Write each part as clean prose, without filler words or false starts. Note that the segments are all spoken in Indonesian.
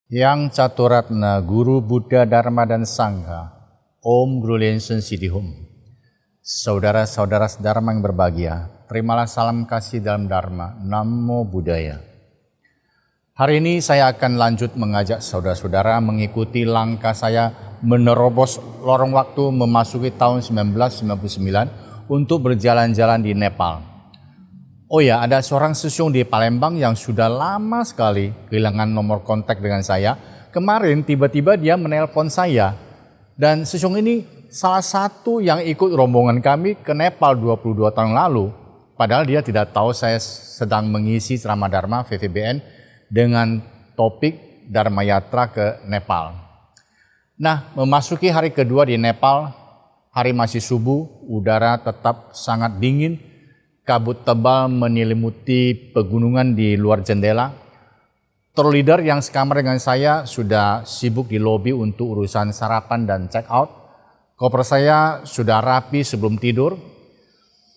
Yang Caturatna, Guru Buddha Dharma dan Sangha, Om Guru Liensun Sidihum. Saudara-saudara Dharma yang berbahagia, terimalah salam kasih dalam Dharma, Namo Buddhaya. Hari ini saya akan lanjut mengajak saudara-saudara mengikuti langkah saya menerobos lorong waktu memasuki tahun 1999 untuk berjalan-jalan di Nepal. Oh ya, ada seorang sesiung di Palembang yang sudah lama sekali kehilangan nomor kontak dengan saya. Kemarin tiba-tiba dia menelpon saya. Dan sesiung ini salah satu yang ikut rombongan kami ke Nepal 22 tahun lalu. Padahal dia tidak tahu saya sedang mengisi ceramah Dharma VVBN dengan topik Dharma Yatra ke Nepal. Nah, memasuki hari kedua di Nepal, hari masih subuh, udara tetap sangat dingin. Kabut tebal menyelimuti pegunungan di luar jendela. Tour leader yang sekamar dengan saya sudah sibuk di lobi untuk urusan sarapan dan check out. Koper saya sudah rapi sebelum tidur.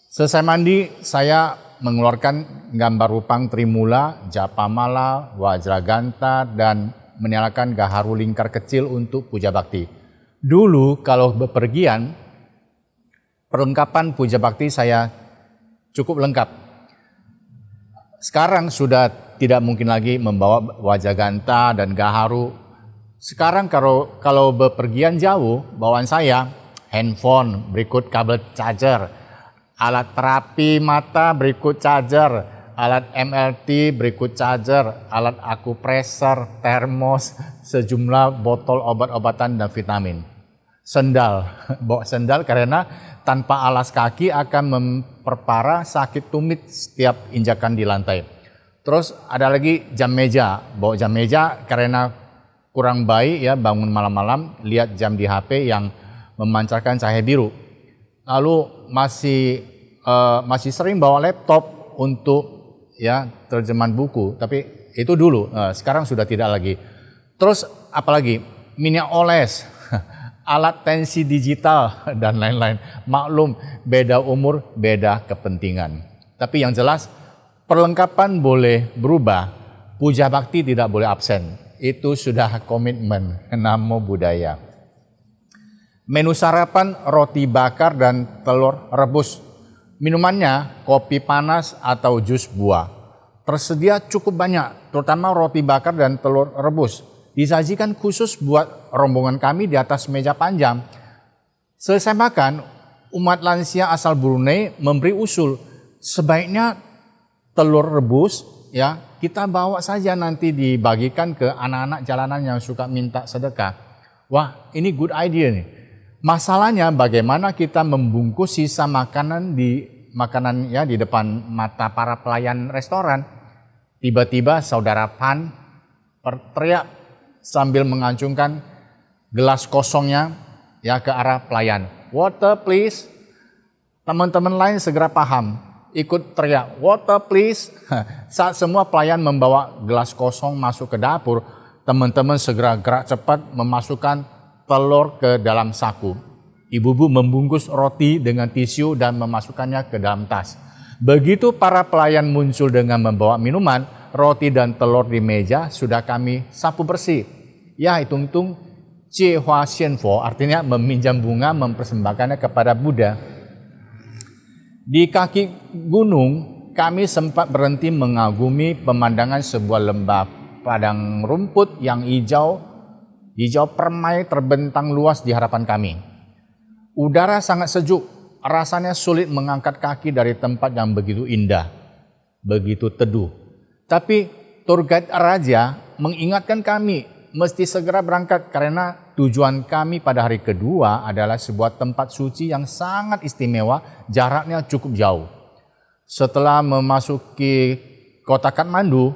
Selesai mandi, saya mengeluarkan gambar rupang Trimula, Japamala, Wajraganta, dan menyalakan gaharu lingkar kecil untuk puja bakti. Dulu kalau bepergian, perlengkapan puja bakti saya cukup lengkap. Sekarang sudah tidak mungkin lagi membawa Wajraganta dan gaharu. Sekarang kalau bepergian jauh, bawaan saya handphone, berikut kabel charger, alat terapi mata, berikut charger, alat MLT, berikut charger, alat akupresur, termos, sejumlah botol obat-obatan dan vitamin. Sendal, bawa sendal karena tanpa alas kaki akan memperparah sakit tumit setiap injakan di lantai. Terus ada lagi jam meja, bawa jam meja karena kurang baik ya bangun malam-malam lihat jam di HP yang memancarkan cahaya biru. Lalu masih sering bawa laptop untuk ya terjemahan buku, tapi itu dulu, sekarang sudah tidak lagi. Terus apalagi minyak oles, alat tensi digital, dan lain-lain. Maklum, beda umur, beda kepentingan. Tapi yang jelas, perlengkapan boleh berubah, puja bakti tidak boleh absen. Itu sudah komitmen, Namo Buddhaya. Menu sarapan, roti bakar dan telur rebus. Minumannya, kopi panas atau jus buah. Tersedia cukup banyak, terutama roti bakar dan telur rebus. Disajikan khusus buat rombongan kami di atas meja panjang. Selesai makan, umat lansia asal Brunei memberi usul, sebaiknya telur rebus ya kita bawa saja nanti dibagikan ke anak-anak jalanan yang suka minta sedekah. Wah, ini good idea nih. Masalahnya bagaimana kita membungkus sisa makanan di depan mata para pelayan restoran. Tiba-tiba saudara Pan berteriak sambil mengacungkan gelas kosongnya ya ke arah pelayan. Water please. Teman-teman lain segera paham, ikut teriak water please. Saat semua pelayan membawa gelas kosong masuk ke dapur, teman-teman segera gerak cepat memasukkan telur ke dalam saku. Ibu-ibu membungkus roti dengan tisu dan memasukkannya ke dalam tas. Begitu para pelayan muncul dengan membawa minuman, roti dan telur di meja sudah kami sapu bersih. Ya, hitung-hitung Jie Hua Xianfo, artinya meminjam bunga mempersembahkannya kepada Buddha. Di kaki gunung, kami sempat berhenti mengagumi pemandangan sebuah lembah padang rumput yang hijau permai terbentang luas di hadapan kami. Udara sangat sejuk, rasanya sulit mengangkat kaki dari tempat yang begitu indah, begitu teduh. Tapi tour guide Raja mengingatkan kami mesti segera berangkat karena tujuan kami pada hari kedua adalah sebuah tempat suci yang sangat istimewa, jaraknya cukup jauh. Setelah memasuki kota Kathmandu,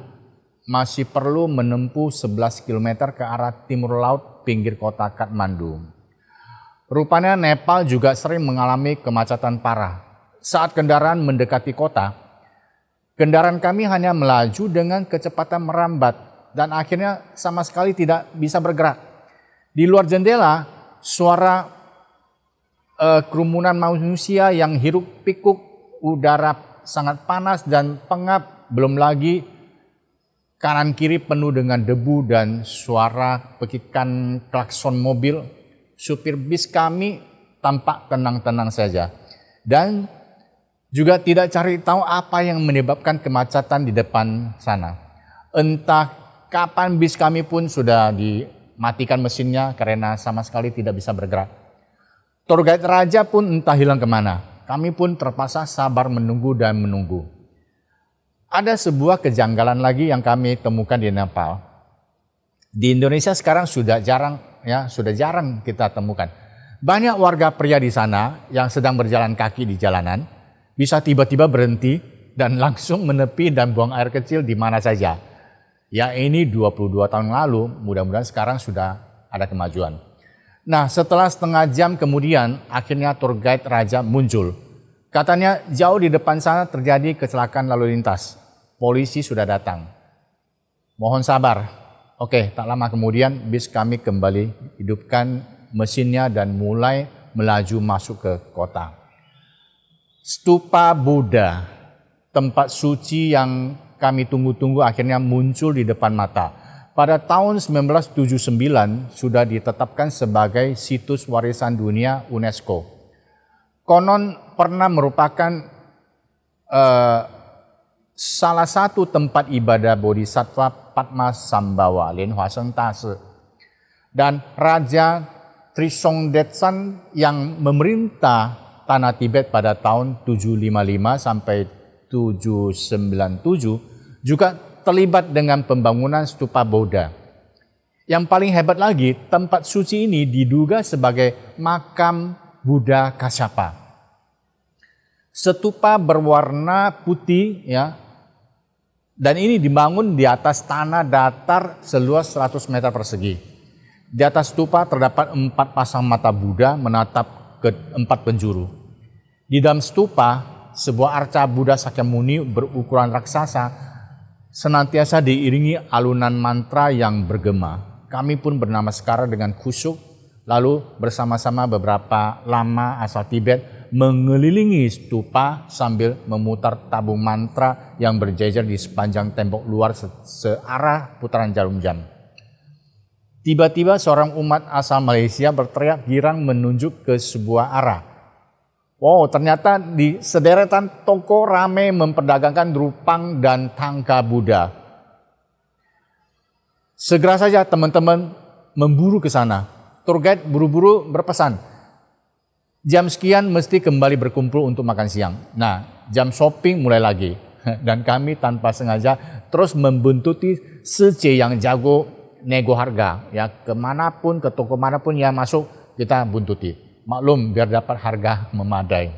masih perlu menempuh 11 km ke arah timur laut pinggir kota Kathmandu. Rupanya Nepal juga sering mengalami kemacetan parah. Saat kendaraan mendekati kota, kendaraan kami hanya melaju dengan kecepatan merambat dan akhirnya sama sekali tidak bisa bergerak. Di luar jendela, suara kerumunan manusia yang hiruk pikuk, udara sangat panas dan pengap, belum lagi Kanan kiri penuh dengan debu dan suara pekikan klakson mobil. Supir bis kami tampak tenang-tenang saja. Dan juga tidak cari tahu apa yang menyebabkan kemacetan di depan sana. Entah kapan bis kami pun sudah dimatikan mesinnya karena sama sekali tidak bisa bergerak. Tour guide Raja pun entah hilang kemana. Kami pun terpaksa sabar menunggu dan menunggu. Ada sebuah kejanggalan lagi yang kami temukan di Nepal. Di Indonesia sekarang sudah jarang kita temukan. Banyak warga pria di sana yang sedang berjalan kaki di jalanan bisa tiba-tiba berhenti dan langsung menepi dan buang air kecil di mana saja. Ya ini 22 tahun lalu, mudah-mudahan sekarang sudah ada kemajuan. Nah setelah setengah jam kemudian akhirnya tour guide Raja muncul. Katanya jauh di depan sana terjadi kecelakaan lalu lintas. Polisi sudah datang. Mohon sabar. Oke, tak lama kemudian bis kami kembali hidupkan mesinnya dan mulai melaju masuk ke kota. Stupa Buddha, tempat suci yang kami tunggu-tunggu akhirnya muncul di depan mata. Pada tahun 1979 sudah ditetapkan sebagai situs warisan dunia UNESCO. Konon pernah merupakan salah satu tempat ibadah Bodhisattva Padmasambhava Lin Hwaseng Tase. Dan Raja Trisongdetsan yang memerintah tanah Tibet pada tahun 755 sampai 797 juga terlibat dengan pembangunan stupa Buddha. Yang paling hebat lagi, tempat suci ini diduga sebagai makam Buddha Kasyapa. Stupa berwarna putih ya. Dan ini dibangun di atas tanah datar seluas 100 meter persegi. Di atas stupa terdapat 4 pasang mata Buddha menatap ke 4 penjuru. Di dalam stupa, sebuah arca Buddha Sakyamuni berukuran raksasa senantiasa diiringi alunan mantra yang bergema. Kami pun bernamaskara dengan khusyuk, lalu bersama-sama beberapa lama asal Tibet mengelilingi stupa sambil memutar tabung mantra yang berjejer di sepanjang tembok luar searah putaran jarum jam. Tiba-tiba seorang umat asal Malaysia berteriak girang menunjuk ke sebuah arah. Wow, ternyata di sederetan toko ramai memperdagangkan rupang dan tangka Buddha. Segera saja teman-teman memburu ke sana. Tour guide buru-buru berpesan, jam sekian mesti kembali berkumpul untuk makan siang. Nah, jam shopping mulai lagi. Dan kami tanpa sengaja terus membuntuti Sece yang jago nego harga. Ya, kemanapun, ke toko manapun yang masuk, kita buntuti. Maklum, biar dapat harga memadai.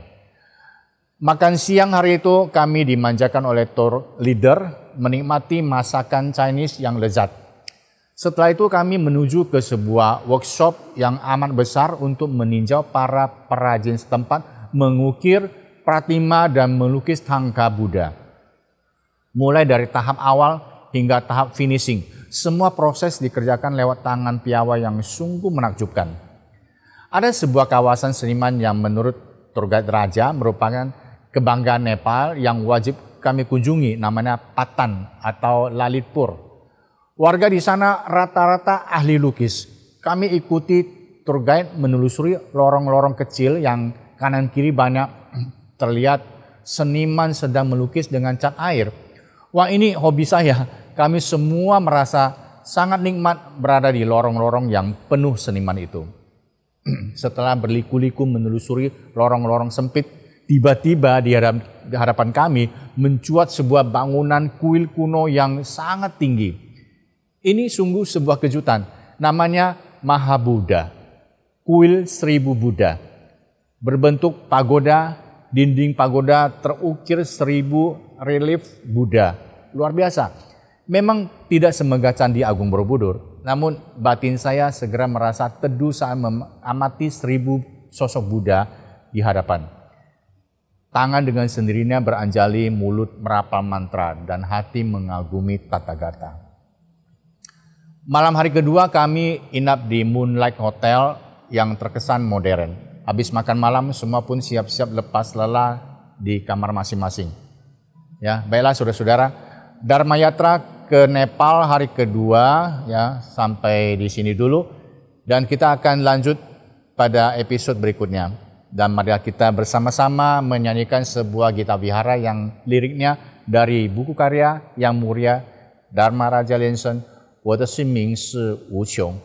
Makan siang hari itu kami dimanjakan oleh tour leader menikmati masakan Chinese yang lezat. Setelah itu kami menuju ke sebuah workshop yang amat besar untuk meninjau para perajin setempat mengukir pratima dan melukis tangka Buddha. Mulai dari tahap awal hingga tahap finishing, semua proses dikerjakan lewat tangan piawai yang sungguh menakjubkan. Ada sebuah kawasan seniman yang menurut tour guide Raja merupakan kebanggaan Nepal yang wajib kami kunjungi, namanya Patan atau Lalitpur. Warga di sana rata-rata ahli lukis. Kami ikuti tour guide menelusuri lorong-lorong kecil yang kanan kiri banyak terlihat seniman sedang melukis dengan cat air. Wah, ini hobi saya. Kami semua merasa sangat nikmat berada di lorong-lorong yang penuh seniman itu. Setelah berliku-liku menelusuri lorong-lorong sempit, tiba-tiba di hadapan kami mencuat sebuah bangunan kuil kuno yang sangat tinggi. Ini sungguh sebuah kejutan, namanya Mahabuddha, kuil 1000 Buddha. Berbentuk pagoda, dinding pagoda terukir 1000 relief Buddha. Luar biasa. Memang tidak semegah Candi Agung Borobudur, namun batin saya segera merasa teduh saat mengamati 1000 sosok Buddha di hadapan. Tangan dengan sendirinya beranjali, mulut merapal mantra, dan hati mengagumi tata gata. Malam hari kedua kami inap di Moonlight Hotel yang terkesan modern. Habis makan malam semua pun siap-siap lepas lelah di kamar masing-masing. Ya, baiklah saudara-saudara, Dharma Yatra ke Nepal hari kedua ya, sampai di sini dulu dan kita akan lanjut pada episode berikutnya. Dan marilah kita bersama-sama menyanyikan sebuah Gita Vihara yang liriknya dari buku karya Yang Mulia Dharma Raja Lensen, 我的姓名是无穷。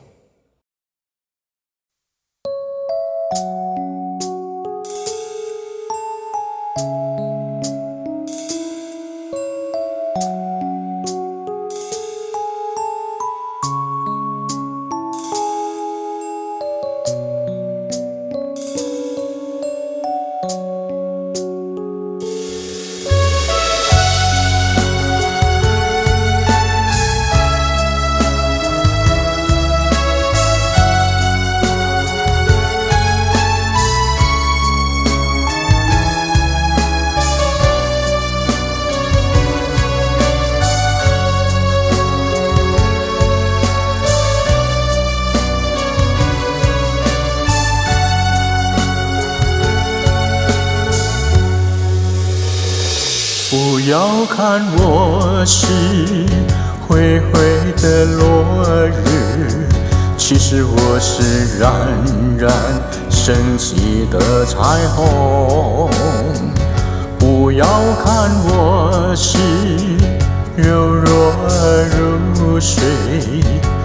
不要看我是灰灰的落日，其实我是冉冉升起的彩虹。不要看我是柔弱如水，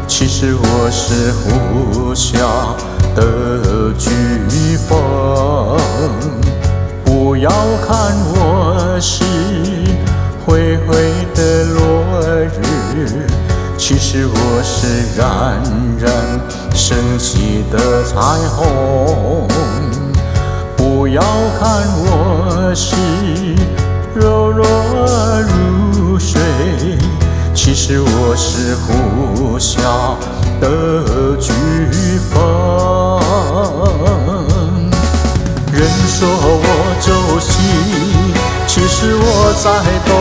其实我是呼啸的飓风。不要看我是灰灰的落日，其实我是冉冉升起的彩虹。不要看我是柔弱如水，其实我是呼啸的飓风。人说我走心，其实我在动，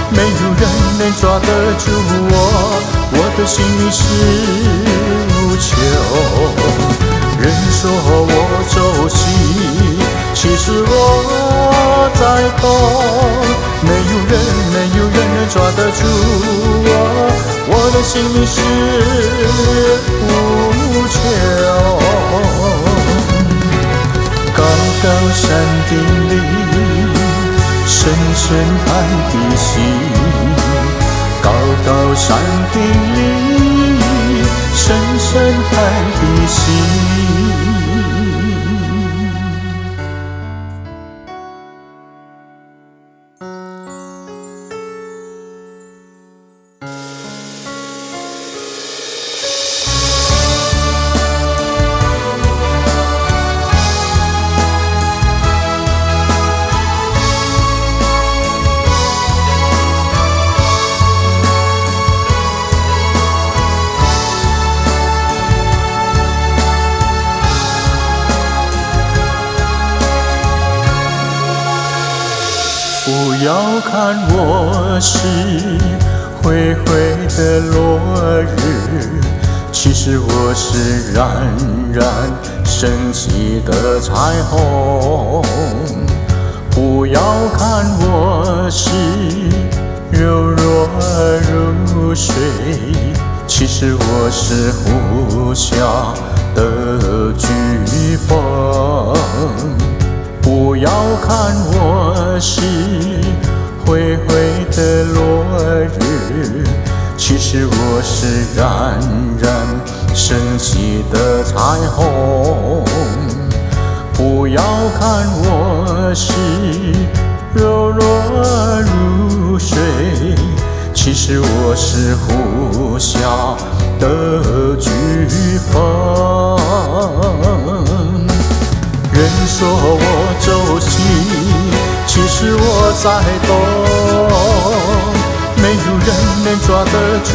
没有人能抓得住我的心里是无穷。人说我走心，其实我在动，没有人能抓得住我的心里是无穷。高高山顶里，深深海底心。高高山顶里，深深海底心。不要看我是灰灰的落日，其实我是冉冉升起的彩虹。不要看我是柔弱如水，其实我是呼啸的飓风。不要看我是灰灰的落日，其实我是冉冉升起的彩虹。不要看我是柔弱如水，其实我是呼啸的飓风。人说我走心，其实我在动，没有人能抓得住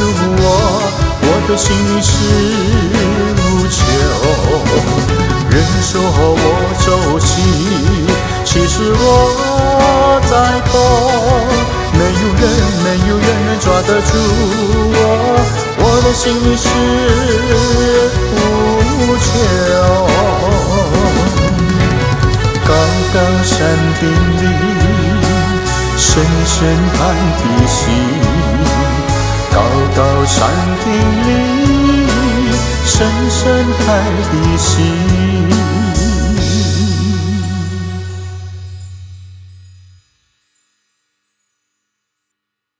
我的心里是无穷。人说我走心，其实我在动，没有人能抓得住我的心里是无穷。高高山顶里，深深海底心。高高山顶里，深深海底心。